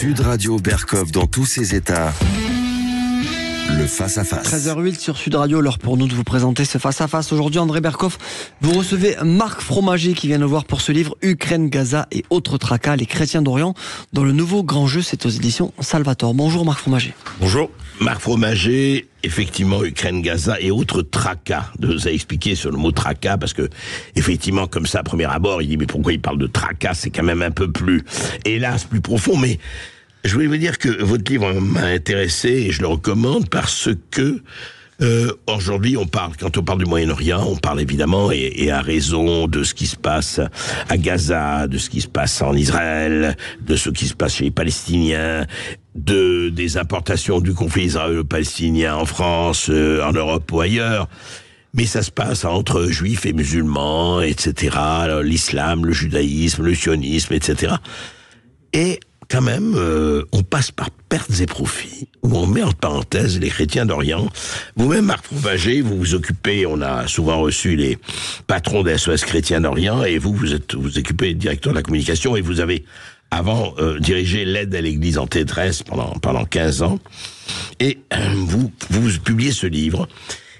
Sud Radio Berkov dans tous ses états. Le face-à-face. 13h08 sur Sud Radio, l'heure pour nous de vous présenter ce face-à-face. Aujourd'hui, André Berkov, vous recevez Marc Fromager qui vient nous voir pour ce livre Ukraine, Gaza et autres tracas, les chrétiens d'Orient, dans le nouveau grand jeu, c'est aux éditions Salvatore. Bonjour Marc Fromager. Bonjour. Marc Fromager, effectivement, Ukraine, Gaza et autres tracas. Vous avez expliqué sur le mot tracas parce que, effectivement, comme ça, à premier abord, il dit mais pourquoi il parle de tracas? C'est quand même un peu plus, hélas, plus profond, mais je voulais vous dire que votre livre m'a intéressé et je le recommande parce que aujourd'hui, quand on parle du Moyen-Orient, on parle évidemment et à raison de ce qui se passe à Gaza, de ce qui se passe en Israël, de ce qui se passe chez les Palestiniens, des importations du conflit israélo-palestinien en France, en Europe ou ailleurs. Mais ça se passe entre juifs et musulmans, etc. L'islam, le judaïsme, le sionisme, etc. Et quand même, on passe par pertes et profits, où on met en parenthèse les chrétiens d'Orient. Vous-même, Marc Fromager, vous vous occupez, on a souvent reçu les patrons des SOS chrétiens d'Orient, et vous occupez directeur de la communication, et vous avez avant dirigé l'aide à l'église en détresse pendant 15 ans. Et vous publiez ce livre.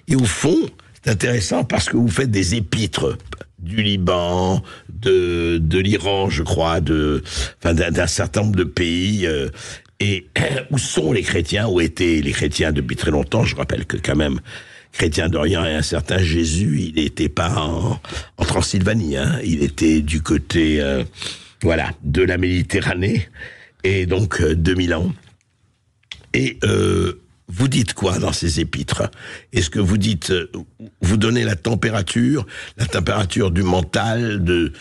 Et au fond, c'est intéressant parce que vous faites des épîtres du Liban, de l'Iran, je crois, d'un certain nombre de pays. Et où sont les chrétiens? Où étaient les chrétiens depuis très longtemps? Je rappelle que quand même, chrétien d'Orient et un certain Jésus, il n'était pas en Transylvanie, hein. Il était du côté, de la Méditerranée, et donc 2000 ans. Et vous dites quoi dans ces épîtres? Est-ce que vous dites, vous donnez la température du mental,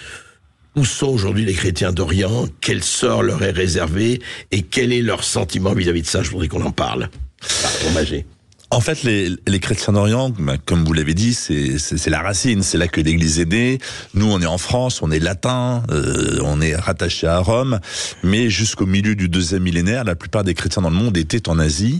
où sont aujourd'hui les chrétiens d'Orient, quel sort leur est réservé, et quel est leur sentiment vis-à-vis de ça? Je voudrais qu'on en parle. Fromager. En fait, les chrétiens d'Orient, comme vous l'avez dit, c'est la racine, c'est là que l'Église est née. Nous, on est en France, on est latin, on est rattaché à Rome, mais jusqu'au milieu du 2e millénaire, la plupart des chrétiens dans le monde étaient en Asie.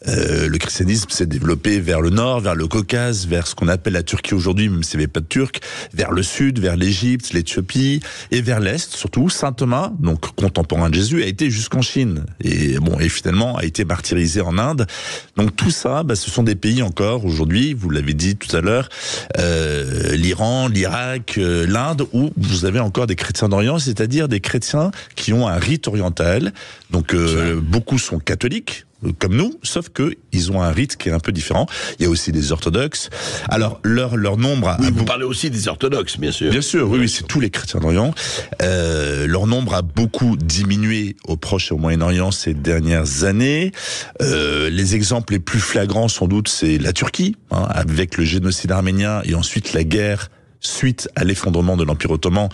Le christianisme s'est développé vers le nord, vers le Caucase, vers ce qu'on appelle la Turquie aujourd'hui, même s'il n'y avait pas de Turcs, vers le sud, vers l'Égypte, l'Éthiopie, et vers l'est, surtout Saint Thomas, donc contemporain de Jésus, a été jusqu'en Chine, et finalement a été martyrisé en Inde. Donc tout ça, ce sont des pays encore aujourd'hui, vous l'avez dit tout à l'heure, l'Iran, l'Irak, l'Inde, où vous avez encore des chrétiens d'Orient, c'est-à-dire des chrétiens qui ont un rite oriental. Donc beaucoup sont catholiques, comme nous, sauf que ils ont un rite qui est un peu différent. Il y a aussi des orthodoxes. Alors leur nombre a vous parlez aussi des orthodoxes, bien sûr. Bien sûr, oui, c'est tous les chrétiens d'Orient. Leur nombre a beaucoup diminué au Proche et au Moyen-Orient ces dernières années. Les exemples les plus flagrants, sans doute, c'est la Turquie, avec le génocide arménien et ensuite la guerre suite à l'effondrement de l'Empire ottoman.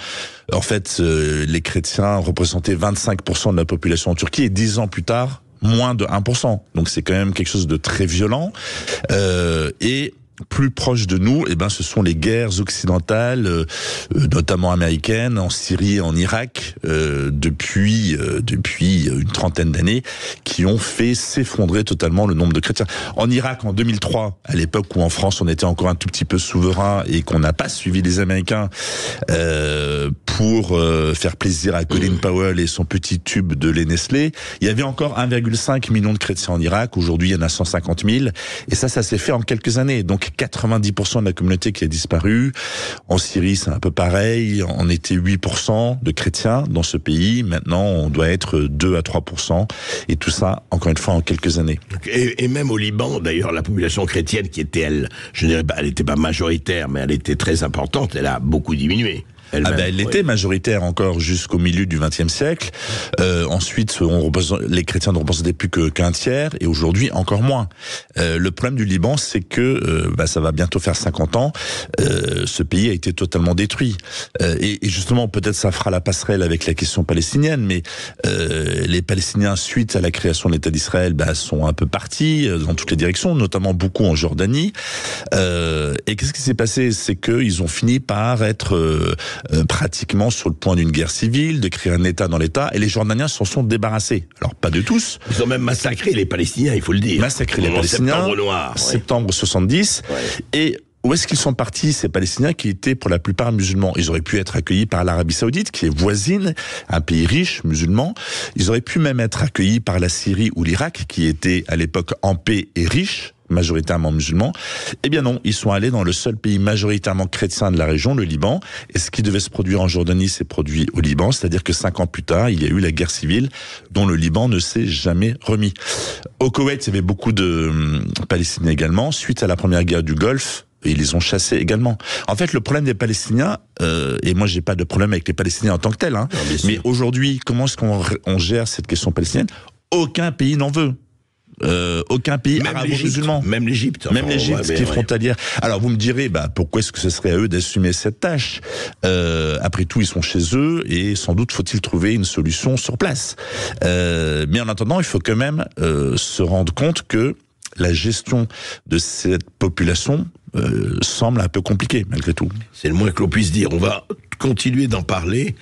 En fait, les chrétiens représentaient 25% de la population en Turquie, et 10 ans plus tard, moins de 1%. Donc c'est quand même quelque chose de très violent. Et plus proche de nous, ce sont les guerres occidentales, notamment américaines, en Syrie et en Irak, depuis une trentaine d'années, qui ont fait s'effondrer totalement le nombre de chrétiens. En Irak, en 2003, à l'époque où en France on était encore un tout petit peu souverain et qu'on n'a pas suivi les Américains pour faire plaisir à Colin Powell et son petit tube de lait Nestlé, il y avait encore 1,5 million de chrétiens en Irak. Aujourd'hui, il y en a 150 000. Et ça s'est fait en quelques années. Donc 90% de la communauté qui a disparu. En Syrie, c'est un peu pareil. On était 8% de chrétiens dans ce pays. Maintenant, on doit être 2 à 3%. Et tout ça, encore une fois, en quelques années. Et même au Liban, d'ailleurs, la population chrétienne qui était, elle n'était pas majoritaire, mais elle était très importante, elle a beaucoup diminué. Elle était majoritaire encore jusqu'au milieu du XXe siècle. Ensuite, les chrétiens ne représentaient plus qu'un tiers, et aujourd'hui encore moins. Le problème du Liban, c'est que ça va bientôt faire 50 ans. Ce pays a été totalement détruit. Et justement, peut-être ça fera la passerelle avec la question palestinienne, mais les Palestiniens, suite à la création de l'État d'Israël, sont un peu partis dans toutes les directions, notamment beaucoup en Jordanie. Et qu'est-ce qui s'est passé? C'est qu'ils ont fini par être pratiquement sur le point d'une guerre civile, de créer un État dans l'État, et les Jordaniens s'en sont débarrassés. Alors, pas de tous. Ils ont même massacré les Palestiniens, il faut le dire. Massacré les Palestiniens. Septembre noir. Septembre 70. Ouais. Et où est-ce qu'ils sont partis, ces Palestiniens qui étaient pour la plupart musulmans? Ils auraient pu être accueillis par l'Arabie Saoudite, qui est voisine, un pays riche, musulman. Ils auraient pu même être accueillis par la Syrie ou l'Irak, qui étaient à l'époque en paix et riches, majoritairement musulmans. Eh bien non, ils sont allés dans le seul pays majoritairement chrétien de la région, le Liban, et ce qui devait se produire en Jordanie s'est produit au Liban, c'est-à-dire que 5 ans plus tard, il y a eu la guerre civile dont le Liban ne s'est jamais remis. Au Koweït, il y avait beaucoup de Palestiniens également, suite à la première guerre du Golfe, et ils les ont chassés également. En fait, le problème des Palestiniens, et moi j'ai pas de problème avec les Palestiniens en tant que tels, hein, mais aujourd'hui, comment est-ce qu'on gère cette question palestinienne? Aucun pays n'en veut. Aucun pays arabo-musulman. Même l'Égypte. Même l'Égypte, qui est frontalière. Alors vous me direz, pourquoi est-ce que ce serait à eux d'assumer cette tâche? Après tout, ils sont chez eux et sans doute faut-il trouver une solution sur place. Mais en attendant, il faut quand même se rendre compte que la gestion de cette population semble un peu compliquée, malgré tout. C'est le moins que l'on puisse dire. On va continuer d'en parler,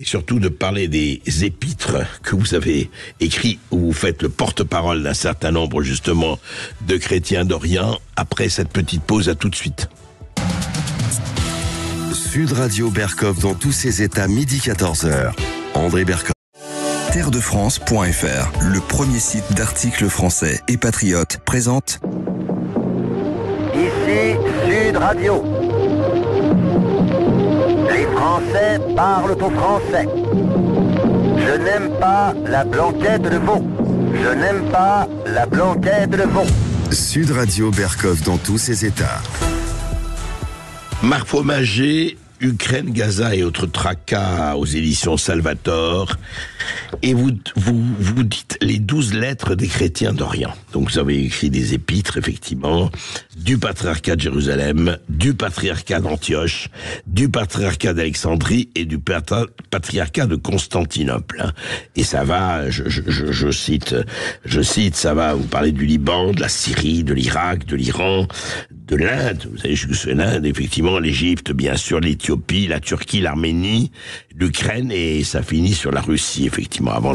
et surtout de parler des épîtres que vous avez écrits, où vous faites le porte-parole d'un certain nombre, justement, de chrétiens d'Orient. Après cette petite pause, à tout de suite. Sud Radio Berkov dans tous ses états, midi 14h. André Berkov. Terredefrance.fr, le premier site d'articles français et patriotes, présente Ici Sud Radio. Les Français parlent au français. Je n'aime pas la blanquette de veau. Je n'aime pas la blanquette de veau. Sud Radio Berkov dans tous ses états. Marc Fromager, Ukraine, Gaza et autres tracas aux éditions Salvator. Et vous dites les 12 lettres des chrétiens d'Orient. Donc vous avez écrit des épîtres, effectivement, du patriarcat de Jérusalem, du patriarcat d'Antioche, du patriarcat d'Alexandrie et du patriarcat de Constantinople. Et ça va, je cite, ça va, vous parlez du Liban, de la Syrie, de l'Irak, de l'Iran, de l'Inde, vous savez jusque l'Inde, effectivement, l'Égypte, bien sûr, l'Éthiopie, la Turquie, l'Arménie, l'Ukraine, et ça finit sur la Russie, effectivement, avant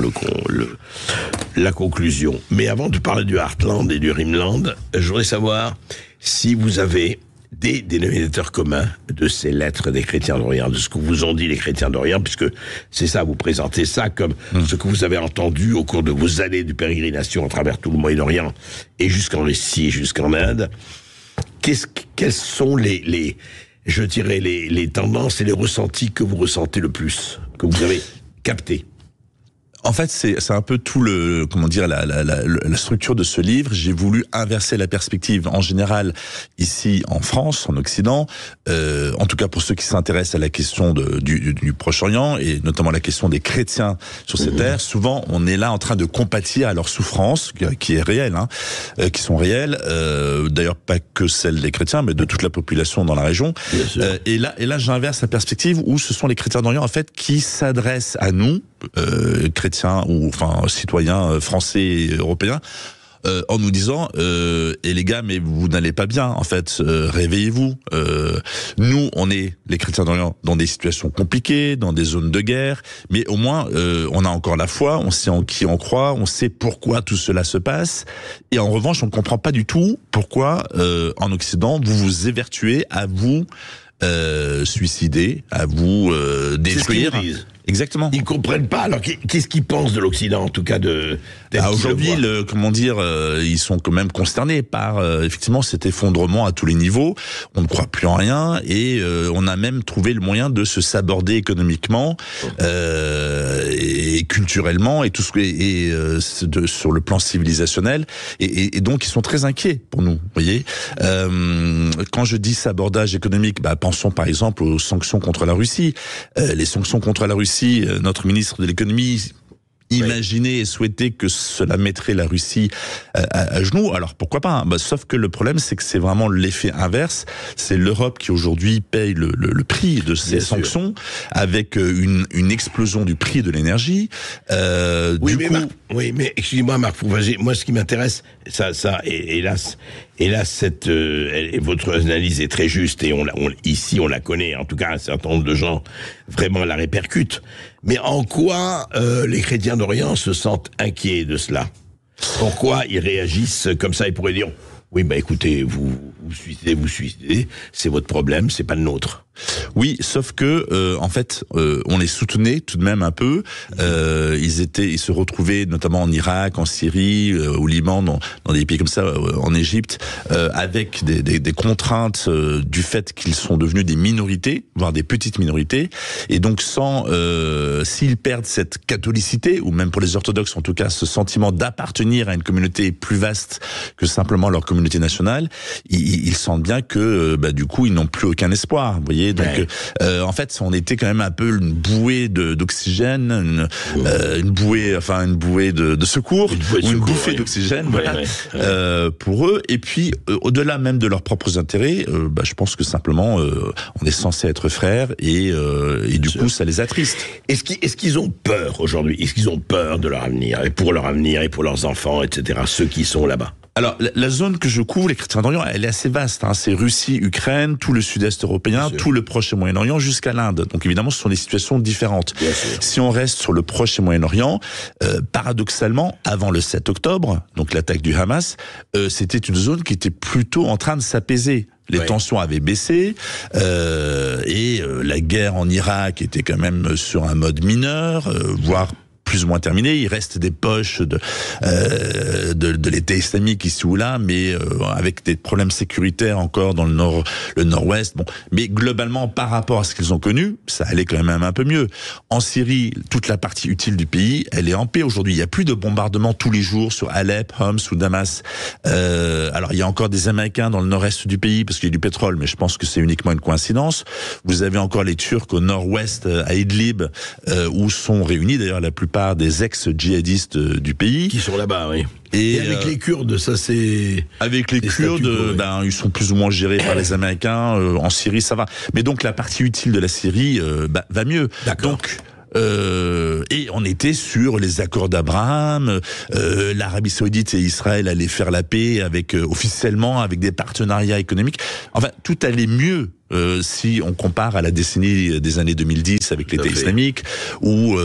la conclusion. Mais avant de parler du Heartland et du Rimland, je voudrais savoir si vous avez des dénominateurs communs de ces lettres des chrétiens d'Orient, de ce que vous ont dit les chrétiens d'Orient, puisque c'est ça, vous présentez ça comme ce que vous avez entendu au cours de vos années de pérégrination à travers tout le Moyen-Orient et jusqu'en Russie, jusqu'en Inde. Quelles sont les tendances et les ressentis que vous ressentez le plus, que vous avez captés? En fait, c'est un peu tout la structure de ce livre. J'ai voulu inverser la perspective. En général, ici en France, en Occident, en tout cas pour ceux qui s'intéressent à la question du Proche-Orient et notamment la question des chrétiens sur ces terres, souvent on est là en train de compatir à leur souffrance, qui est réelle, qui sont réelles. D'ailleurs, pas que celle des chrétiens, mais de toute la population dans la région. Et là, j'inverse la perspective où ce sont les chrétiens d'Orient en fait qui s'adressent à nous, chrétiens ou citoyens français et européens, en nous disant et les gars, mais vous n'allez pas bien, en fait, réveillez-vous. Nous, on est les chrétiens d'Orient dans des situations compliquées, dans des zones de guerre, mais au moins on a encore la foi, on sait en qui on croit, on sait pourquoi tout cela se passe, et en revanche, on ne comprend pas du tout pourquoi en Occident vous vous évertuez à vous suicider, à vous détruire. Exactement. Ils comprennent pas. Alors, qu'est-ce qu'ils pensent de l'Occident, en tout cas aujourd'hui, ils sont quand même consternés par effectivement cet effondrement à tous les niveaux. On ne croit plus en rien et on a même trouvé le moyen de se saborder économiquement et culturellement et tout sur le plan civilisationnel. Et donc, ils sont très inquiets pour nous. Vous voyez, quand je dis sabordage économique, pensons par exemple aux sanctions contre la Russie. Les sanctions contre la Russie, notre ministre de l'économie imaginait et souhaitait que cela mettrait la Russie à genoux. Alors pourquoi pas, sauf que le problème, c'est que c'est vraiment l'effet inverse. C'est l'Europe qui aujourd'hui paye le prix de ces sanctions, avec une explosion du prix de l'énergie. Mais excusez-moi, Marc Fromager, moi ce qui m'intéresse, hélas, votre analyse est très juste et ici on la connaît. En tout cas, un certain nombre de gens vraiment la répercutent. Mais en quoi les chrétiens d'Orient se sentent inquiets de cela? Pourquoi ils réagissent comme ça? Ils pourraient dire oui, bah écoutez, vous suicidez, c'est votre problème, c'est pas le nôtre. Oui, sauf que en fait, on les soutenait tout de même un peu. Ils se retrouvaient notamment en Irak, en Syrie, au Liban, dans des pays comme ça, en Égypte, avec des contraintes du fait qu'ils sont devenus des minorités, voire des petites minorités, et donc s'ils perdent cette catholicité, ou même pour les orthodoxes en tout cas, ce sentiment d'appartenir à une communauté plus vaste que simplement leur communauté nationale, ils sentent bien que du coup ils n'ont plus aucun espoir. Vous voyez. Donc, en fait, on était quand même un peu une bouée d'oxygène, une bouée de secours, une bouffée d'oxygène, pour eux. Et puis, au-delà même de leurs propres intérêts, je pense que simplement, on est censé être frères et du coup, ça les attriste. Est-ce qu'ils ont peur aujourd'hui? Est-ce qu'ils ont peur de leur avenir, et pour leur avenir, et pour leurs enfants, etc., ceux qui sont là-bas? Alors, la zone que je couvre, les chrétiens d'Orient, elle est assez vaste. C'est Russie, Ukraine, tout le sud-est européen, tout le Proche et Moyen-Orient, jusqu'à l'Inde. Donc évidemment, ce sont des situations différentes. Si on reste sur le Proche et Moyen-Orient, paradoxalement, avant le 7 octobre, donc l'attaque du Hamas, c'était une zone qui était plutôt en train de s'apaiser. Les tensions avaient baissé et la guerre en Irak était quand même sur un mode mineur, voire plus ou moins terminé. Il reste des poches de l'État islamique ici ou là, mais avec des problèmes sécuritaires encore dans le nord-ouest. Bon, mais globalement, par rapport à ce qu'ils ont connu, ça allait quand même un peu mieux. En Syrie, toute la partie utile du pays, elle est en paix aujourd'hui. Il n'y a plus de bombardements tous les jours sur Alep, Homs ou Damas. Alors, il y a encore des Américains dans le nord-est du pays parce qu'il y a du pétrole, mais je pense que c'est uniquement une coïncidence. Vous avez encore les Turcs au nord-ouest, à Idlib, où sont réunis d'ailleurs la plupart des ex-djihadistes du pays. Qui sont là-bas, oui. Et avec les Kurdes, ça c'est... Avec les Kurdes, ils sont plus ou moins gérés par les Américains. En Syrie, ça va. Mais donc la partie utile de la Syrie va mieux. D'accord. Donc, et on était sur les accords d'Abraham, l'Arabie Saoudite et Israël allaient faire la paix officiellement avec des partenariats économiques. Enfin, tout allait mieux. Si on compare à la décennie des années 2010 avec l'État islamique, ou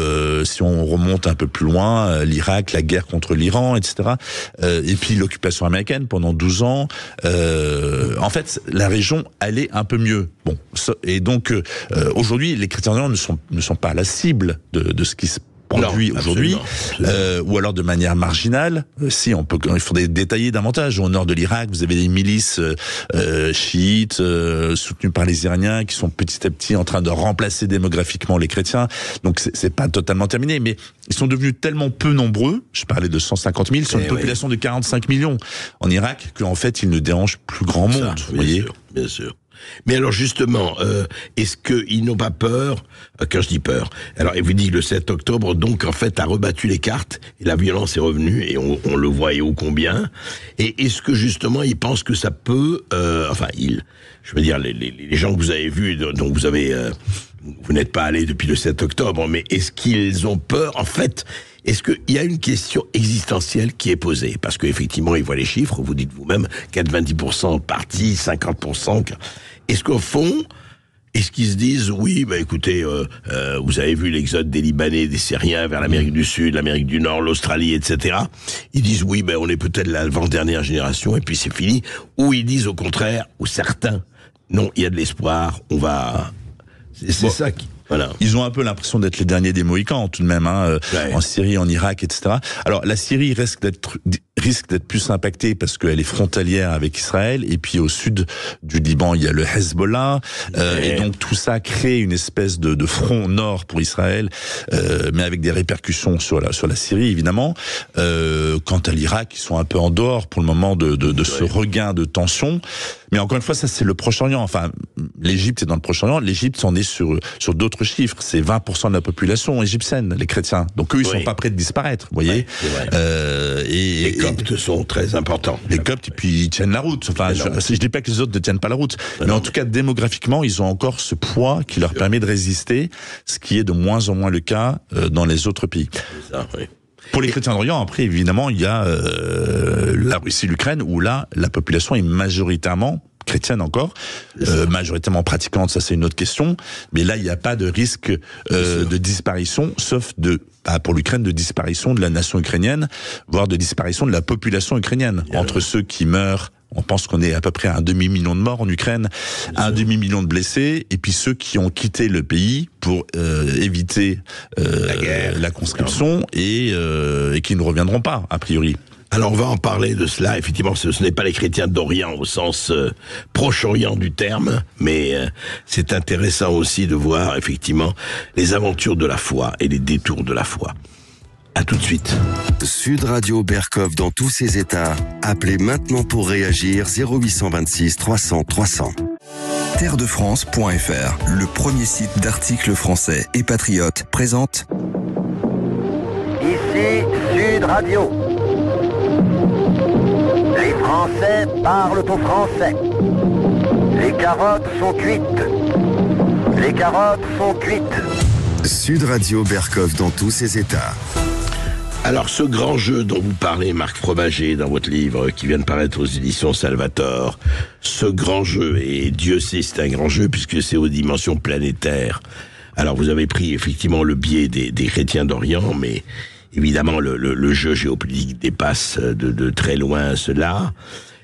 si on remonte un peu plus loin, l'Irak, la guerre contre l'Iran, etc. Et puis l'occupation américaine pendant 12 ans. En fait, la région allait un peu mieux. Bon, et donc aujourd'hui, les chrétiens d'Orient ne sont pas la cible de ce qui se produit aujourd'hui, ou alors de manière marginale. Il faudrait détailler davantage. Au nord de l'Irak, vous avez des milices chiites soutenues par les Iraniens qui sont petit à petit en train de remplacer démographiquement les chrétiens. Donc c'est pas totalement terminé, mais ils sont devenus tellement peu nombreux. Je parlais de 150 000 sur une population de 45 millions en Irak qu'en fait ils ne dérangent plus grand monde. Vous voyez, bien sûr. Mais alors justement, est-ce qu'ils n'ont pas peur? Quand je dis peur, alors vous dites que le 7 octobre, donc en fait, a rebattu les cartes et la violence est revenue et on le voit et ô combien. Et est-ce que justement ils pensent que ça peut, je veux dire les gens que vous avez vus, dont vous avez, vous n'êtes pas allés depuis le 7 octobre, mais est-ce qu'ils ont peur en fait? Est-ce qu'il y a une question existentielle qui est posée? Parce qu'effectivement, ils voient les chiffres, vous dites vous-même, 90% partis, 50%. Est-ce qu'au fond, est-ce qu'ils se disent, oui, écoutez, vous avez vu l'exode des Libanais, des Syriens vers l'Amérique du Sud, l'Amérique du Nord, l'Australie, etc. Ils disent, oui, on est peut-être l'avant-dernière génération, et puis c'est fini. Ou ils disent au contraire, ou certains, non, il y a de l'espoir, on va... C'est ça qui... Voilà. Ils ont un peu l'impression d'être les derniers des Mohicans tout de même, en Syrie, en Irak, etc. Alors la Syrie risque d'être plus impactée parce qu'elle est frontalière avec Israël, et puis au sud du Liban il y a le Hezbollah, et donc tout ça crée une espèce de front nord pour Israël, mais avec des répercussions sur la Syrie évidemment. Quant à l'Irak, ils sont un peu en dehors pour le moment de ce regain de tension. Mais encore une fois, ça c'est le Proche-Orient. Enfin, l'Égypte est dans le Proche-Orient. L'Égypte, on est sur d'autres chiffres. C'est 20% de la population égyptienne, les chrétiens. Donc eux, ils sont pas prêts de disparaître, vous voyez. Les Coptes sont très importants. Les Coptes, et puis ils tiennent la route. Enfin, je dis pas que les autres ne tiennent pas la route, mais en tout cas, démographiquement, ils ont encore ce poids qui leur permet de résister, ce qui est de moins en moins le cas dans les autres pays. C'est ça, oui. Pour les chrétiens d'Orient, après, évidemment, il y a la Russie, l'Ukraine, où là, la population est majoritairement chrétienne encore, majoritairement pratiquante, ça c'est une autre question, mais là il n'y a pas de risque de disparition, sauf pour l'Ukraine, de disparition de la nation ukrainienne, voire de disparition de la population ukrainienne. Entre ceux qui meurent On pense qu'on est à peu près à un demi-million de morts en Ukraine, un demi-million de blessés, et puis ceux qui ont quitté le pays pour éviter la conscription et qui ne reviendront pas, a priori. Alors on va en parler de cela. Effectivement, ce n'est pas les chrétiens d'Orient au sens Proche-Orient du terme, mais c'est intéressant aussi de voir effectivement les aventures de la foi et les détours de la foi. À tout de suite. Sud Radio Berkov dans tous ses états. Appelez maintenant pour réagir 0826 300 300. Terredefrance.fr, le premier site d'articles français et patriotes, présente Ici Sud Radio. Les Français parlent au français. Les carottes sont cuites. Les carottes sont cuites. Sud Radio Berkov dans tous ses états. Alors ce grand jeu dont vous parlez, Marc Fromager, dans votre livre qui vient de paraître aux éditions Salvator, ce grand jeu, et Dieu sait c'est un grand jeu puisque c'est aux dimensions planétaires. Alors vous avez pris effectivement le biais des chrétiens d'Orient, mais évidemment le jeu géopolitique dépasse de très loin cela.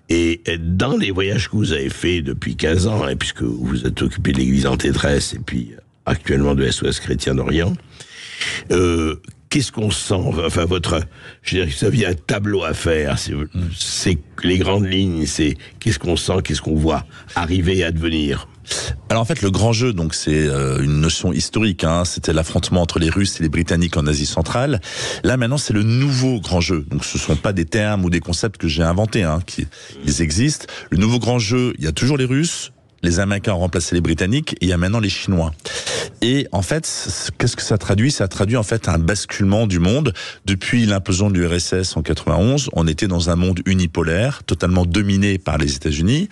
Et dans les voyages que vous avez faits depuis 15 ans, hein, puisque vous vous êtes occupé de l'Église en détresse et puis actuellement de SOS Chrétien d'Orient, qu'est-ce qu'on sent? Enfin, je veux dire, vous aviez un tableau à faire. C'est les grandes lignes. C'est qu'est-ce qu'on sent, qu'est-ce qu'on voit arriver et advenir. Alors en fait, le grand jeu, donc c'est une notion historique. Hein, c'était l'affrontement entre les Russes et les Britanniques en Asie centrale. Là maintenant, c'est le nouveau grand jeu. Donc ce sont pas des termes ou des concepts que j'ai inventés. Hein, ils existent. Le nouveau grand jeu, il y a toujours les Russes. Les Américains ont remplacé les Britanniques et il y a maintenant les Chinois. Et en fait, qu'est-ce que ça traduit? Ça traduit en fait un basculement du monde. Depuis l'implosion du RSS en 91, on était dans un monde unipolaire, totalement dominé par les États-Unis.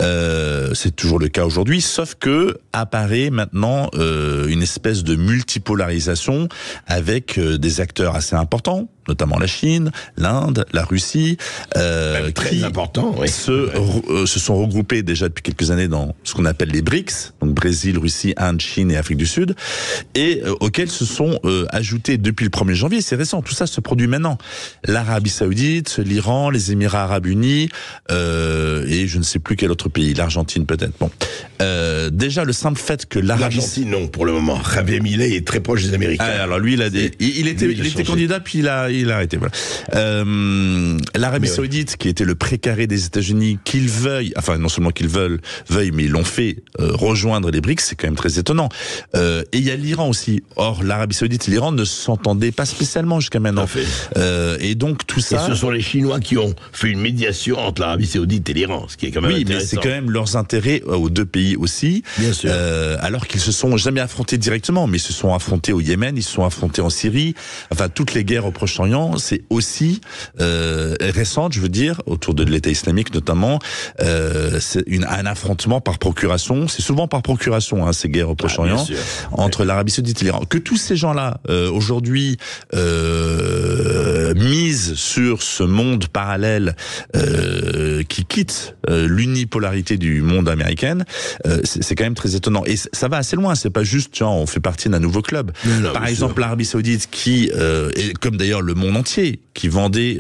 C'est toujours le cas aujourd'hui, sauf que apparaît maintenant une espèce de multipolarisation avec des acteurs assez importants, notamment la Chine, l'Inde, la Russie, très important, oui. se sont regroupés déjà depuis quelques années dans ce qu'on appelle les BRICS, donc Brésil, Russie, Inde, Chine et Afrique du Sud, et auxquels se sont ajoutés depuis le 1er janvier, c'est récent, tout ça se produit maintenant, l'Arabie Saoudite, l'Iran, les Émirats Arabes Unis, et je ne sais plus quel autre pays, l'Argentine peut-être. Bon, déjà le simple fait que l'Argentine, non, pour le moment. Javier Milei est très proche des Américains. Alors lui, il était candidat, puis il a arrêté. Voilà. L'Arabie Saoudite, qui était le précaré des États-Unis, qu'ils veuillent, enfin non seulement qu'ils veuillent, mais ils l'ont fait rejoindre les BRICS, c'est quand même très étonnant. Et il y a l'Iran aussi. Or, l'Arabie Saoudite et l'Iran ne s'entendaient pas spécialement jusqu'à maintenant. Et donc tout ça. Et ce sont les Chinois qui ont fait une médiation entre l'Arabie Saoudite et l'Iran, ce qui est quand même intéressant. Oui, mais c'est quand même leurs intérêts aux deux pays aussi. Bien sûr. Alors qu'ils se sont jamais affrontés directement, mais ils se sont affrontés au Yémen, ils se sont affrontés en Syrie. Enfin, toutes les guerres au Proche-Orient, c'est aussi récente, je veux dire, autour de l'État islamique notamment. C'est un affrontement par procuration. C'est souvent par procuration, hein, ces guerres au Proche-Orient, entre l'Arabie Saoudite et l'Iran. Que tous ces gens-là aujourd'hui misent sur ce monde parallèle qui quitte l'unipolarité du monde américain, c'est quand même très étonnant. Et ça va assez loin. C'est pas juste, tiens, on fait partie d'un nouveau club. Non, par exemple, l'Arabie Saoudite qui, et comme d'ailleurs le monde entier, qui vendait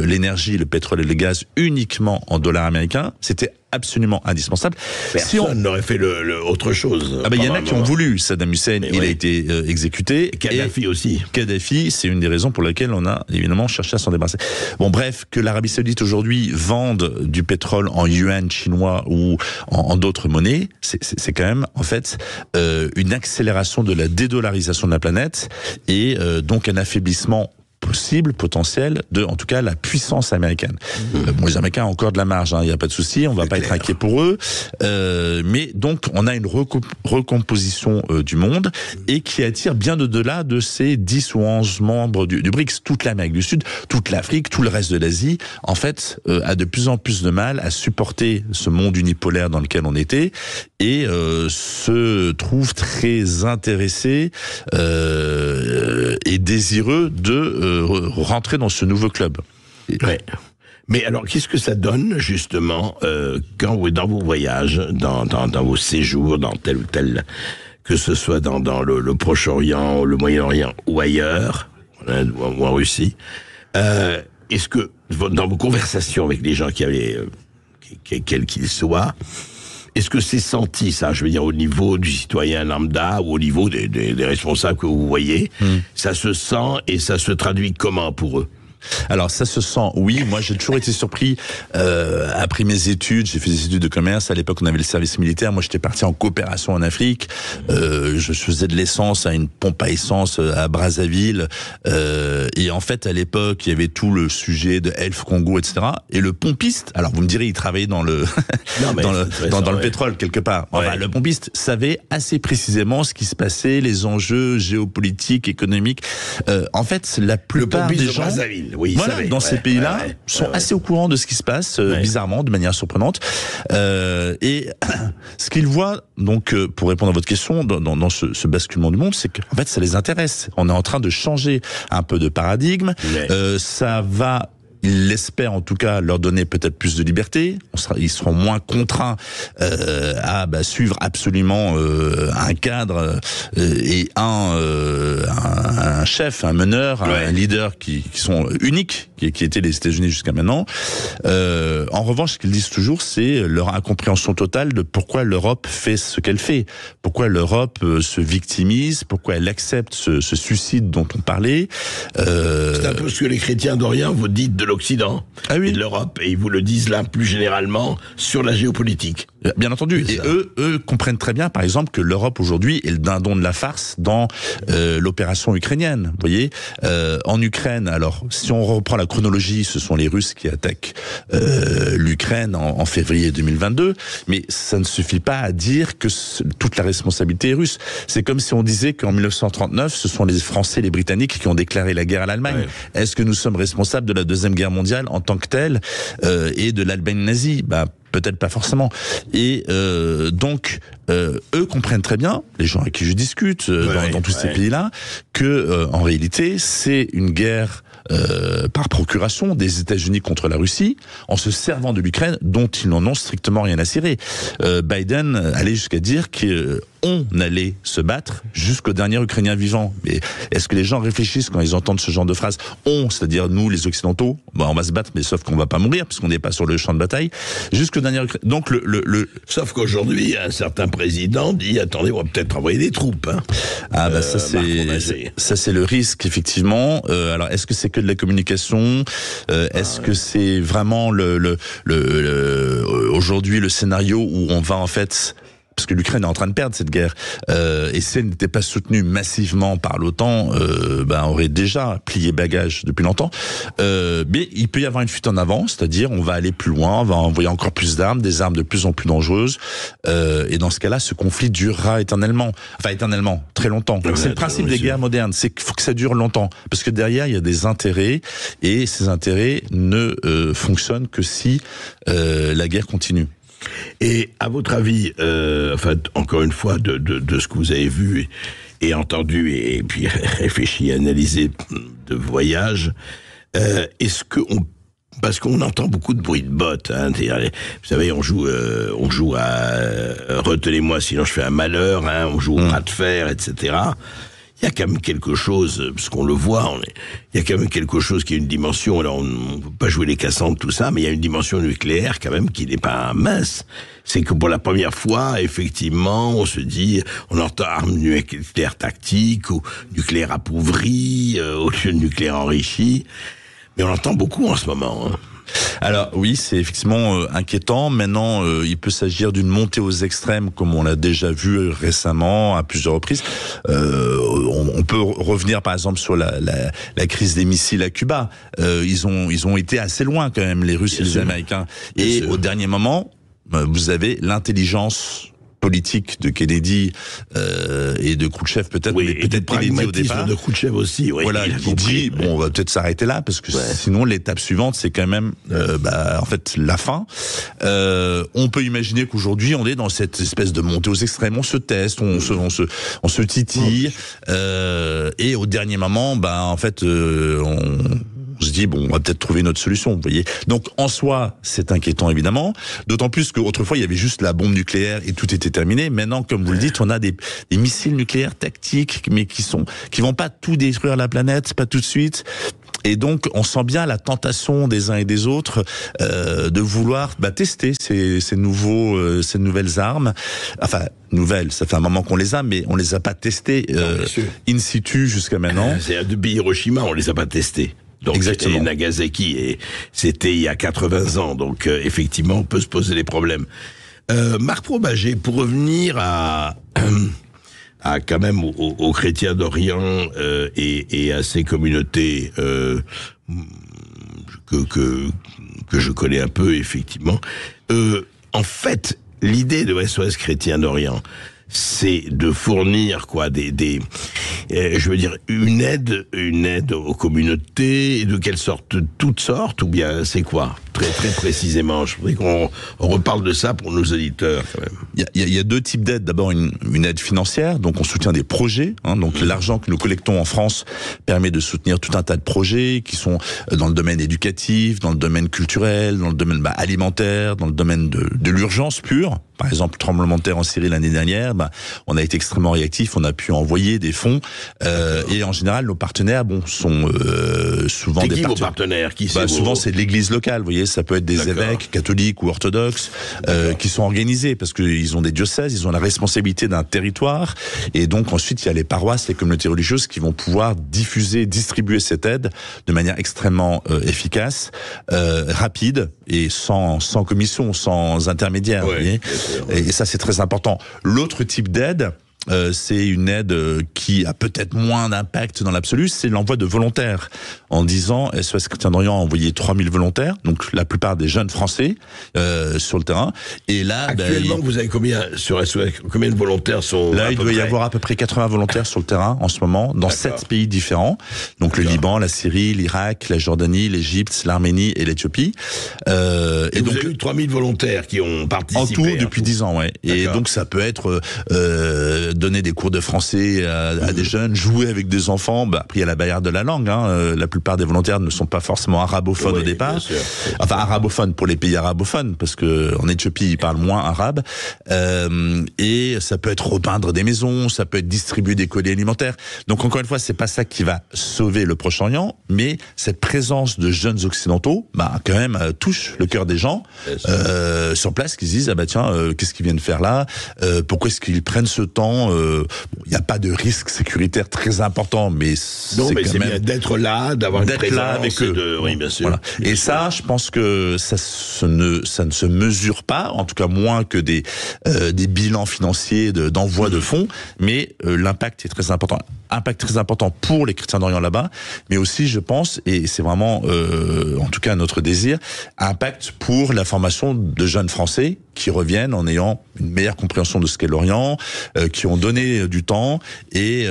l'énergie, le pétrole et le gaz uniquement en dollars américains, c'était absolument indispensable. Personne n'aurait fait autre chose. Ah ben, il y en a qui ont voulu. Saddam Hussein, il a été exécuté. Kadhafi aussi. Kadhafi, c'est une des raisons pour lesquelles on a évidemment cherché à s'en débarrasser. Bon, bref, que l'Arabie Saoudite aujourd'hui vende du pétrole en yuan chinois ou en d'autres monnaies, c'est quand même en fait une accélération de la dédollarisation de la planète et donc un affaiblissement possible, potentiel, de, en tout cas, la puissance américaine. Bon, les Américains ont encore de la marge, il n'y a pas de souci, on va pas être inquiet pour eux, mais donc on a une recomposition du monde et qui attire bien au-delà de ces 10 ou 11 membres du BRICS. Toute l'Amérique du Sud, toute l'Afrique, tout le reste de l'Asie, en fait, a de plus en plus de mal à supporter ce monde unipolaire dans lequel on était et se trouve très intéressé et désireux de rentrer dans ce nouveau club. Ouais. Mais alors, qu'est-ce que ça donne, justement, quand vous, dans vos voyages, dans vos séjours, dans tel ou tel, que ce soit dans le Proche-Orient, le Moyen-Orient ou ailleurs, ou en Russie, est-ce que, dans vos conversations avec les gens qui quel qu'il soit. Est-ce que c'est senti, ça, je veux dire, au niveau du citoyen lambda ou au niveau des responsables que vous voyez? Ça se sent et ça se traduit comment pour eux? Alors ça se sent, oui. Moi j'ai toujours été surpris après mes études. J'ai fait des études de commerce. À l'époque on avait le service militaire. Moi j'étais parti en coopération en Afrique. Je faisais de l'essence à une pompe à essence à Brazzaville. Et en fait à l'époque il y avait tout le sujet de Elf Congo, etc. Et le pompiste, alors vous me direz il travaillait dans le dans le pétrole quelque part. Enfin, le pompiste savait assez précisément ce qui se passait, les enjeux géopolitiques, économiques. En fait la plupart des gens dans ces pays-là sont assez au courant de ce qui se passe, bizarrement, de manière surprenante. Et ce qu'ils voient, donc, pour répondre à votre question, dans ce basculement du monde, c'est qu'en fait, ça les intéresse. On est en train de changer un peu de paradigme. Ça va... Il l'espère en tout cas leur donner peut-être plus de liberté. Ils seront moins contraints à suivre absolument un cadre et un chef, un meneur, un leader qui sont uniques, qui étaient les États-Unis jusqu'à maintenant. En revanche, ce qu'ils disent toujours, c'est leur incompréhension totale de pourquoi l'Europe fait ce qu'elle fait, pourquoi l'Europe se victimise, pourquoi elle accepte ce suicide dont on parlait. C'est un peu ce que les chrétiens d'Orient vous dites de l'Occident et de l'Europe, et ils vous le disent là plus généralement sur la géopolitique. Bien entendu, et eux comprennent très bien, par exemple, que l'Europe aujourd'hui est le dindon de la farce dans l'opération ukrainienne. Vous voyez, en Ukraine, alors si on reprend la chronologie, ce sont les Russes qui attaquent l'Ukraine en février 2022, mais ça ne suffit pas à dire que toute la responsabilité est russe. C'est comme si on disait qu'en 1939, ce sont les Français et les Britanniques qui ont déclaré la guerre à l'Allemagne. Est-ce que nous sommes responsables de la Deuxième Guerre mondiale en tant que telle et de l'Allemagne nazie? Peut-être pas forcément. Et donc, eux comprennent très bien, les gens avec qui je discute dans tous ces pays-là, que en réalité, c'est une guerre par procuration des États-Unis contre la Russie, en se servant de l'Ukraine, dont ils n'en ont strictement rien à cirer. Biden allait jusqu'à dire qu'on allait se battre jusqu'au dernier Ukrainien vivant. Mais est-ce que les gens réfléchissent quand ils entendent ce genre de phrase? On, c'est-à-dire nous, les Occidentaux, on va se battre, mais sauf qu'on va pas mourir, puisqu'on n'est pas sur le champ de bataille, jusqu'au dernier Ukrainien. Donc Sauf qu'aujourd'hui, un certain président dit, attendez, on va peut-être envoyer des troupes. Ça c'est le risque, effectivement. Alors, est-ce que c'est que de la communication? Est-ce que c'est vraiment aujourd'hui le scénario où on va en fait... Parce que l'Ukraine est en train de perdre cette guerre, et si elle n'était pas soutenue massivement par l'OTAN, aurait déjà plié bagage depuis longtemps. Mais il peut y avoir une fuite en avant, c'est-à-dire on va aller plus loin, on va envoyer encore plus d'armes, des armes de plus en plus dangereuses, et dans ce cas-là, ce conflit durera éternellement, très longtemps. C'est le principe des guerres modernes, c'est qu'il faut que ça dure longtemps, parce que derrière il y a des intérêts, et ces intérêts ne fonctionnent que si la guerre continue. Et à votre avis, encore une fois, de ce que vous avez vu et entendu et puis réfléchi, analysé de voyage, est-ce que parce qu'on entend beaucoup de bruit de bottes, vous savez, on joue à retenez-moi sinon je fais un malheur, on joue au bras de fer, etc. Il y a quand même quelque chose, parce qu'on le voit, il y a quand même quelque chose qui a une dimension, alors on ne peut pas jouer les Cassandres, tout ça, mais il y a une dimension nucléaire quand même qui n'est pas mince. C'est que pour la première fois, effectivement, on se dit, on entend armes nucléaires tactiques, ou nucléaire appauvri, au lieu de nucléaire enrichi, mais on l'entend beaucoup en ce moment. Alors oui, c'est effectivement inquiétant. Maintenant, il peut s'agir d'une montée aux extrêmes, comme on l'a déjà vu récemment à plusieurs reprises. On peut revenir par exemple sur la crise des missiles à Cuba. Ils ont été assez loin quand même, les Russes et les Américains. Et au dernier moment, vous avez l'intelligence politique de Kennedy et de Khrouchtchev peut-être, mais peut-être Kennedy au départ. De Khrouchtchev aussi, voilà, qui dit on va peut-être s'arrêter là parce que sinon l'étape suivante c'est quand même en fait la fin. On peut imaginer qu'aujourd'hui on est dans cette espèce de montée aux extrêmes, on se teste, on se titille et au dernier moment en fait on se dit on va peut-être trouver une autre solution, vous voyez. Donc en soi, c'est inquiétant évidemment, d'autant plus qu'autrefois il y avait juste la bombe nucléaire et tout était terminé. Maintenant, comme vous le dites, on a des missiles nucléaires tactiques, mais qui vont pas tout détruire la planète, pas tout de suite. Et donc, on sent bien la tentation des uns et des autres de vouloir tester ces nouvelles armes. Enfin, nouvelles, ça fait un moment qu'on les a, mais on les a pas testées in situ jusqu'à maintenant. C'est depuis Hiroshima, on les a pas testés. Donc, exactement. Et Nagasaki, et c'était il y a 80 ans. Donc, effectivement, on peut se poser des problèmes. Marc Fromager, pour revenir à quand même aux chrétiens d'Orient et à ces communautés que je connais un peu, effectivement. En fait, l'idée de SOS Chrétiens d'Orient, c'est de fournir je veux dire une aide aux communautés, de quelle sorte, toutes sortes, ou bien c'est quoi très très précisément? Je voudrais qu'on reparle de ça pour nos auditeurs quand même. Il y a deux types d'aides. D'abord une aide financière, donc on soutient des projets. Donc l'argent que nous collectons en France permet de soutenir tout un tas de projets qui sont dans le domaine éducatif, dans le domaine culturel, dans le domaine alimentaire, dans le domaine de l'urgence pure. Par exemple, le tremblement de terre en Syrie l'année dernière, on a été extrêmement réactifs, on a pu envoyer des fonds et en général nos partenaires sont souvent c'est des partenaires qui souvent c'est de l'église locale, vous voyez, ça peut être des évêques catholiques ou orthodoxes qui sont organisés parce qu'ils ont des diocèses, ils ont la responsabilité d'un territoire et donc ensuite il y a les paroisses, les communautés religieuses qui vont pouvoir distribuer cette aide de manière extrêmement efficace, rapide et sans commission, sans intermédiaire, vous voyez. Et ça, c'est très important. L'autre type d'aide, c'est une aide qui a peut-être moins d'impact dans l'absolu, c'est l'envoi de volontaires. En 10 ans, SOS Chrétiens d'Orient a envoyé 3000 volontaires, donc la plupart des jeunes Français sur le terrain. Et là, actuellement, vous avez combien sur SOS? Combien de volontaires sont là? Il doit y avoir à peu près 80 volontaires sur le terrain en ce moment, dans 7 pays différents. Donc le Liban, la Syrie, l'Irak, la Jordanie, l'Égypte, l'Arménie et l'Éthiopie. Et donc, vous avez eu 3000 volontaires qui ont participé. En tout, depuis 10 ans, ouais. Et donc ça peut être donner des cours de français à des jeunes, jouer avec des enfants. Après, il y a la barrière de la langue. La plupart des volontaires ne sont pas forcément arabophones au départ. Enfin, arabophones pour les pays arabophones, parce que en Éthiopie, ils parlent moins arabe. Et ça peut être repeindre des maisons, ça peut être distribuer des colis alimentaires. Donc, encore une fois, c'est pas ça qui va sauver le Proche-Orient, mais cette présence de jeunes occidentaux, quand même, touche le cœur des gens sur place, qui se disent qu'est-ce qu'ils viennent faire là? Pourquoi est-ce qu'ils prennent ce temps? Il n'y a pas de risque sécuritaire très important, mais c'est bien d'être là, d'avoir une présence là avec eux. Oui, bien sûr. Voilà. Bien et sûr. ça, je pense que ça ne se mesure pas, en tout cas moins que des bilans financiers d'envoi de fonds, mais l'impact est très important. Impact très important pour les chrétiens d'Orient là-bas, mais aussi, je pense, et c'est vraiment, en tout cas notre désir, impact pour la formation de jeunes Français qui reviennent en ayant une meilleure compréhension de ce qu'est l'Orient, qui ont donné du temps, et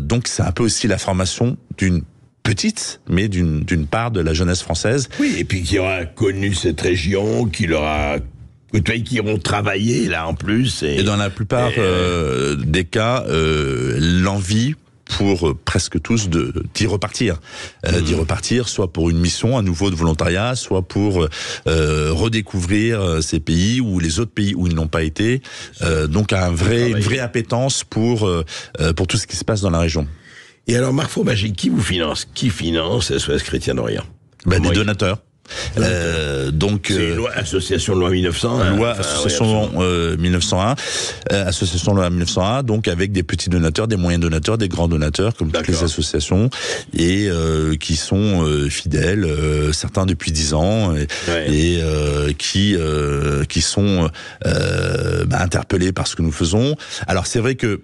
donc c'est un peu aussi la formation d'une petite, mais d'une part de la jeunesse française. Oui, et puis qui aura connu cette région, qui iront travailler là en plus. Et dans la plupart des cas, l'envie pour presque tous d'y repartir. D'y repartir, soit pour une mission à nouveau de volontariat, soit pour redécouvrir ces pays ou les autres pays où ils n'ont pas été. Donc une vraie appétence pour tout ce qui se passe dans la région. Et alors, Marc Fromager, qui vous finance? Qui finance SOS Chrétiens d'Orient? Des donateurs. Donc c'est une association de loi 1901. Association 1901. Association de loi 1901. Donc avec des petits donateurs, des moyens donateurs, des grands donateurs, comme toutes les associations, et qui sont fidèles, certains depuis 10 ans, et qui sont interpellés par ce que nous faisons. Alors c'est vrai que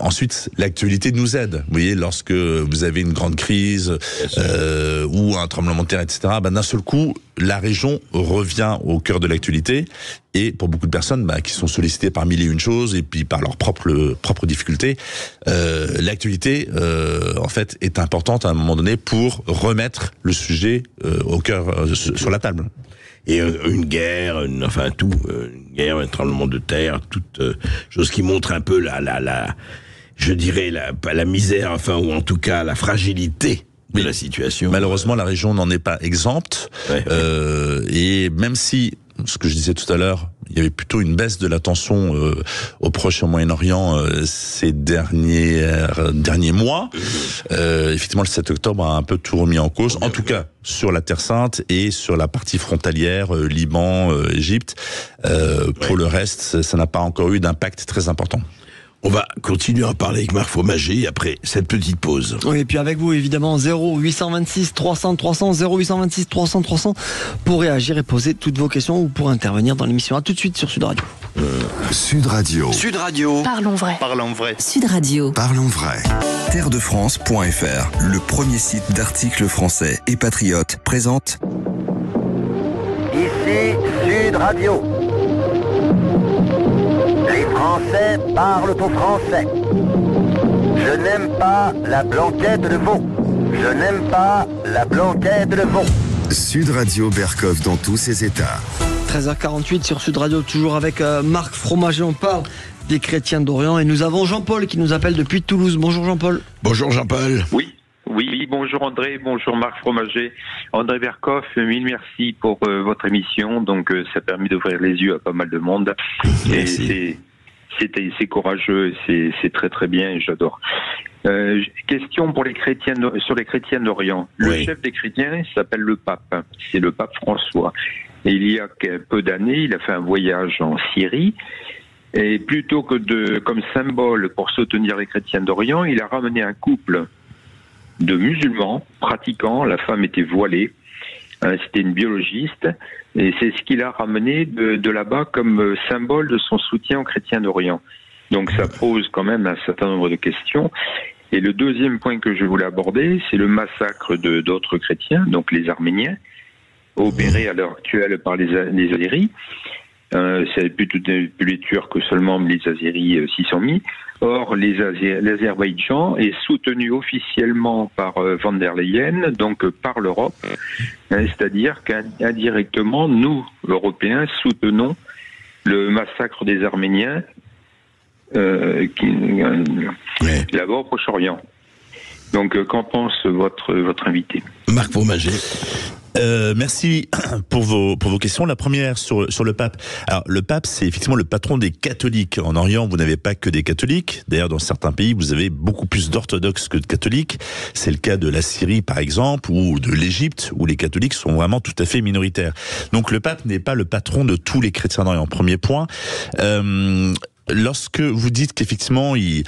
ensuite l'actualité nous aide. Vous voyez, lorsque vous avez une grande crise ou un tremblement de terre, etc. D'un seul coup, la région revient au cœur de l'actualité, et pour beaucoup de personnes qui sont sollicitées par mille et une choses et puis par leurs propres difficultés, l'actualité en fait est importante à un moment donné pour remettre le sujet au cœur sur la table. Et une guerre, une guerre, un tremblement de terre, toute chose qui montre un peu je dirais la misère, ou en tout cas la fragilité de la situation. Malheureusement, la région n'en est pas exempte. Et même si, ce que je disais tout à l'heure, il y avait plutôt une baisse de la tension au Proche et au Moyen-Orient ces derniers mois. Effectivement, le 7 octobre a un peu tout remis en cause, en tout cas sur la Terre Sainte et sur la partie frontalière, Liban, Égypte. Pour le reste, ça n'a pas encore eu d'impact très important. On va continuer à parler avec Marc Fromager après cette petite pause. Oui, et puis avec vous, évidemment, 0826 300 300, 0826 300 300 pour réagir et poser toutes vos questions ou pour intervenir dans l'émission. À tout de suite sur Sud Radio. Sud Radio. Sud Radio. Parlons vrai. Parlons vrai. Sud Radio. Parlons vrai. Terredefrance.fr, le premier site d'articles français et patriotes, présente Ici Sud Radio. Les Français parlent au français. Je n'aime pas la blanquette de veau. Je n'aime pas la blanquette de veau. Sud Radio Berkov dans tous ses états. 13h48 sur Sud Radio, toujours avec Marc Fromager. On parle des chrétiens d'Orient et nous avons Jean-Paul qui nous appelle depuis Toulouse. Bonjour Jean-Paul. Bonjour Jean-Paul. Oui, bonjour André, bonjour Marc Fromager. André Berkoff, mille merci pour votre émission. Donc ça permet d'ouvrir les yeux à pas mal de monde. Merci. C'est courageux, c'est très très bien et j'adore. Question pour les chrétiens sur les chrétiens d'Orient. Le chef des chrétiens s'appelle le pape. C'est le pape François. Et il y a peu d'années, il a fait un voyage en Syrie. Et plutôt que comme symbole pour soutenir les chrétiens d'Orient, il a ramené un couple de musulmans pratiquants. La femme était voilée. C'était une biologiste. Et c'est ce qu'il a ramené de là-bas comme symbole de son soutien aux chrétiens d'Orient. Donc ça pose quand même un certain nombre de questions. Et le deuxième point que je voulais aborder, c'est le massacre d'autres chrétiens, donc les Arméniens, opérés à l'heure actuelle par les Azéris. C'est plus les Turcs que seulement les Azéris s'y sont mis. Or, l'Azerbaïdjan est soutenu officiellement par von der Leyen, donc par l'Europe. C'est-à-dire qu'indirectement, nous, Européens, soutenons le massacre des Arméniens là-bas au Proche-Orient. Donc, qu'en pense votre invité ? Marc Fromager. Merci pour vos questions. La première sur le pape. Alors le pape, c'est effectivement le patron des catholiques. En Orient, vous n'avez pas que des catholiques. D'ailleurs, dans certains pays, vous avez beaucoup plus d'orthodoxes que de catholiques. C'est le cas de la Syrie, par exemple, ou de l'Égypte, où les catholiques sont vraiment tout à fait minoritaires. Donc le pape n'est pas le patron de tous les chrétiens d'Orient. Premier point. Lorsque vous dites qu'effectivement il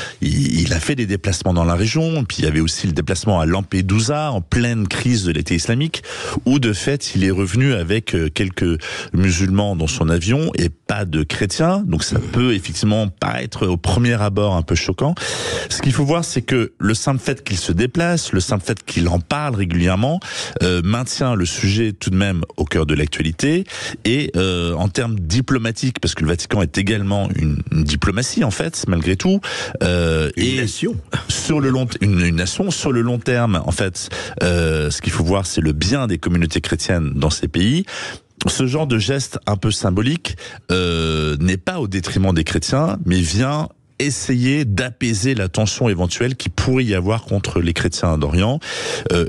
a fait des déplacements dans la région, puis il y avait aussi le déplacement à Lampedusa en pleine crise de l'État islamique, où de fait il est revenu avec quelques musulmans dans son avion et pas de chrétiens, donc ça peut effectivement paraître au premier abord un peu choquant. Ce qu'il faut voir, c'est que le simple fait qu'il se déplace, le simple fait qu'il en parle régulièrement, maintient le sujet tout de même au cœur de l'actualité, et en termes diplomatiques, parce que le Vatican est également une diplomatie en fait, malgré tout, une nation sur le long, une nation sur le long terme en fait. Ce qu'il faut voir, c'est le bien des communautés chrétiennes dans ces pays. Ce genre de geste un peu symbolique n'est pas au détriment des chrétiens, mais vient essayer d'apaiser la tension éventuelle qui pourrait y avoir contre les chrétiens d'Orient,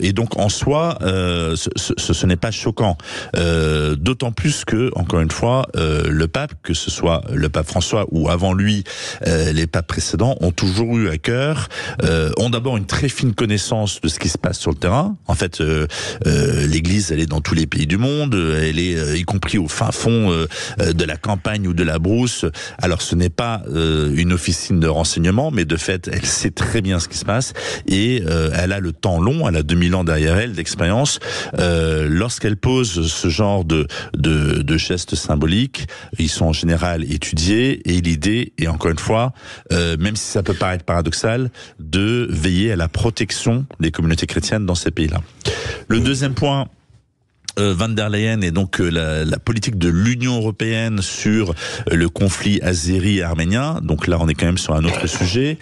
et donc en soi ce n'est pas choquant, d'autant plus que, encore une fois, le pape, que ce soit le pape François ou avant lui les papes précédents, ont toujours eu à cœur, ont d'abord une très fine connaissance de ce qui se passe sur le terrain. En fait, l'église, elle est dans tous les pays du monde, elle est y compris au fin fond de la campagne ou de la brousse. Alors ce n'est pas une officine de renseignement, mais de fait, elle sait très bien ce qui se passe, et elle a le temps long, elle a 2000 ans derrière elle d'expérience. Lorsqu'elle pose ce genre de gestes symboliques, ils sont en général étudiés, et l'idée est, encore une fois, même si ça peut paraître paradoxal, de veiller à la protection des communautés chrétiennes dans ces pays-là. Le deuxième point, Van der Leyen et donc la politique de l'Union européenne sur le conflit azéri-arménien. Donc là, on est quand même sur un autre sujet.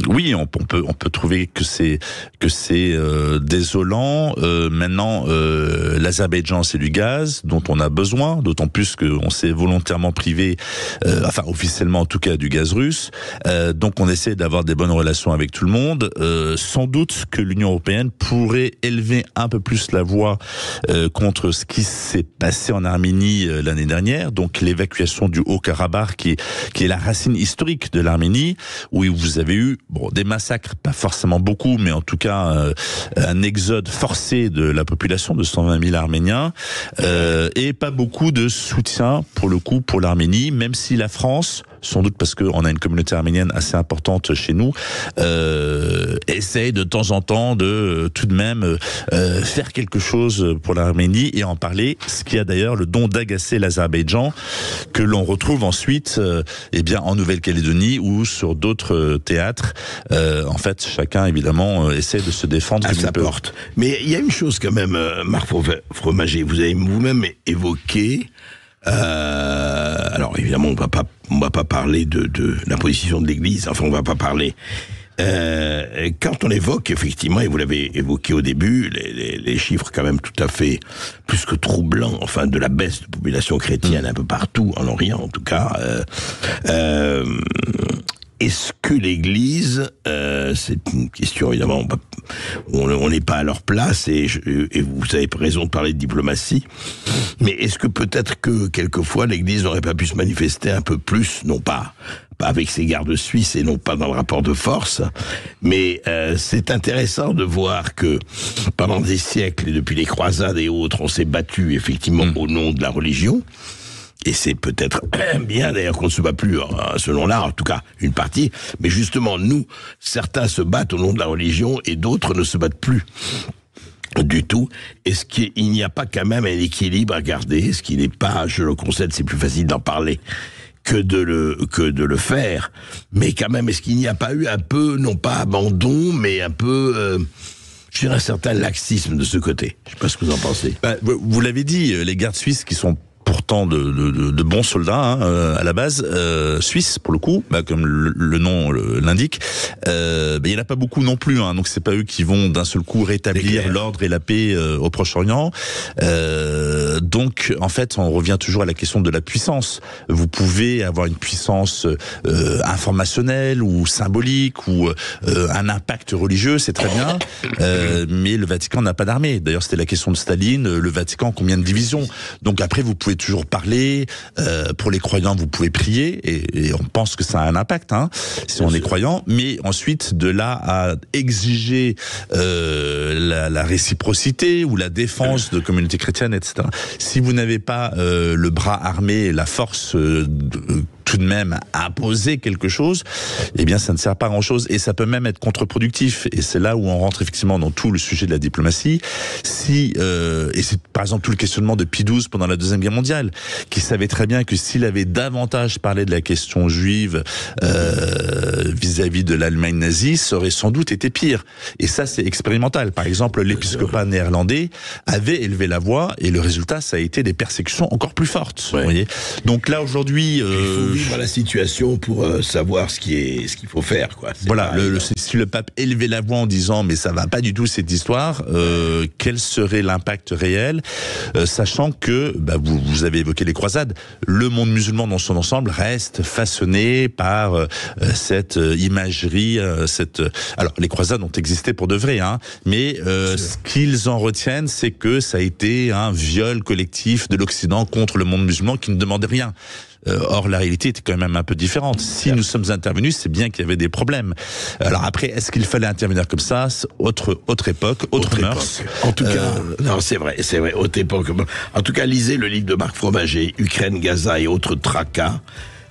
Oui, on peut trouver que c'est désolant. Maintenant, l'Azerbaïdjan, c'est du gaz dont on a besoin, d'autant plus qu'on s'est volontairement privé, enfin officiellement en tout cas, du gaz russe. Donc on essaie d'avoir des bonnes relations avec tout le monde. Sans doute que l'Union européenne pourrait élever un peu plus la voix contre ce qui s'est passé en Arménie l'année dernière, donc l'évacuation du Haut-Karabakh qui est la racine historique de l'Arménie, où vous avez eu des massacres, pas forcément beaucoup, mais en tout cas un exode forcé de la population de 120 000 Arméniens, et pas beaucoup de soutien pour le coup pour l'Arménie, même si la France, sans doute parce qu'on a une communauté arménienne assez importante chez nous, essaye de temps en temps de tout de même faire quelque chose pour l'Arménie et en parler, ce qui a d'ailleurs le don d'agacer l'Azerbaïdjan, que l'on retrouve ensuite en Nouvelle-Calédonie ou sur d'autres théâtres. En fait, chacun évidemment essaie de se défendre à sa porte. Mais il y a une chose quand même, Marc Fromager, vous avez vous-même évoqué. Alors évidemment, on va pas parler de la position de l'Église. Enfin, on va pas parler. Quand on évoque effectivement, et vous l'avez évoqué au début, les chiffres quand même tout à fait plus que troublants, enfin de la baisse de population chrétienne un peu partout en Orient en tout cas. Est-ce que l'Église, c'est une question évidemment, on n'est pas à leur place et vous avez raison de parler de diplomatie, mais est-ce que peut-être que quelquefois l'Église n'aurait pas pu se manifester un peu plus, non pas avec ses gardes suisses et non pas dans le rapport de force, mais c'est intéressant de voir que pendant des siècles et depuis les croisades et autres, on s'est battu effectivement au nom de la religion. Et c'est peut-être bien d'ailleurs qu'on ne se bat plus, selon l'art, en tout cas une partie. Mais justement, nous, certains se battent au nom de la religion et d'autres ne se battent plus du tout. Est-ce qu'il n'y a pas quand même un équilibre à garder? Ce qui n'est pas, je le concède, c'est plus facile d'en parler que de le faire. Mais quand même, est-ce qu'il n'y a pas eu un peu, non pas abandon, mais un peu... je dirais un certain laxisme de ce côté. Je ne sais pas ce que vous en pensez. Vous l'avez dit, les gardes suisses qui sont pourtant de bons soldats à la base, suisses pour le coup, comme le nom l'indique. Il y en a pas beaucoup non plus, donc c'est pas eux qui vont d'un seul coup rétablir l'ordre et la paix au Proche-Orient. Donc en fait, on revient toujours à la question de la puissance. Vous pouvez avoir une puissance informationnelle ou symbolique ou un impact religieux, c'est très bien, mais le Vatican n'a pas d'armée. D'ailleurs, c'était la question de Staline. Le Vatican, combien de divisions? Donc après, vous pouvez toujours parler. Pour les croyants, vous pouvez prier, et on pense que ça a un impact, si on est croyant. Mais ensuite, de là à exiger la réciprocité ou la défense de communautés chrétiennes, etc. Si vous n'avez pas le bras armé, la force tout de même à imposer quelque chose, eh bien ça ne sert pas à grand-chose et ça peut même être contre-productif. Et c'est là où on rentre effectivement dans tout le sujet de la diplomatie. Et c'est par exemple tout le questionnement de Pie XII pendant la Deuxième Guerre mondiale, qui savait très bien que s'il avait davantage parlé de la question juive vis-à-vis de l'Allemagne nazie, ça aurait sans doute été pire. Et ça, c'est expérimental. Par exemple, l'épiscopat néerlandais avait élevé la voix et le résultat, ça a été des persécutions encore plus fortes. Vous voyez. Donc là, aujourd'hui... vivre la situation pour savoir ce qu'il faut faire, quoi. Voilà, si le pape élevait la voix en disant mais ça va pas du tout cette histoire, quel serait l'impact réel, sachant que vous avez évoqué les croisades, le monde musulman dans son ensemble reste façonné par cette imagerie, alors les croisades ont existé pour de vrai, mais ce qu'ils en retiennent, c'est que ça a été un viol collectif de l'Occident contre le monde musulman qui ne demandait rien. Or, la réalité était quand même un peu différente. Si nous sommes intervenus, c'est bien qu'il y avait des problèmes. Alors après, est-ce qu'il fallait intervenir comme ça? Autre époque, autre mœurs. En tout cas, non, c'est vrai, autre époque. En tout cas, lisez le livre de Marc Fromager, Ukraine, Gaza et autres tracas.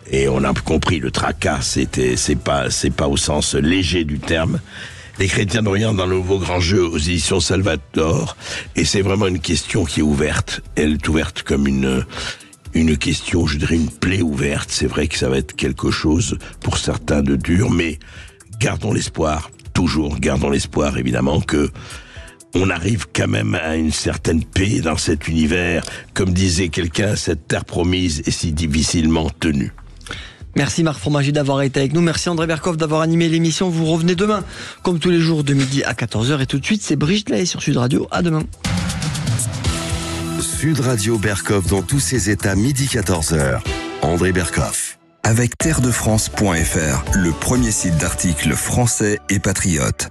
Et on a compris, le tracas, c'est pas au sens léger du terme. Les chrétiens d'Orient dans le nouveau grand jeu aux éditions Salvator. Et c'est vraiment une question qui est ouverte. Elle est ouverte comme une question, je dirais une plaie ouverte. C'est vrai que ça va être quelque chose pour certains de dur, mais gardons l'espoir, toujours gardons l'espoir évidemment que on arrive quand même à une certaine paix dans cet univers. Comme disait quelqu'un, cette terre promise est si difficilement tenue. Merci Marc Fromager d'avoir été avec nous. Merci André Berkoff d'avoir animé l'émission. Vous revenez demain, comme tous les jours, de midi à 14h. Et tout de suite, c'est Brigitte Lahaye sur Sud Radio. À demain. Sud Radio Berkoff dans tous ses états, midi 14h. André Berkoff. Avec terredefrance.fr, le premier site d'articles français et patriotes.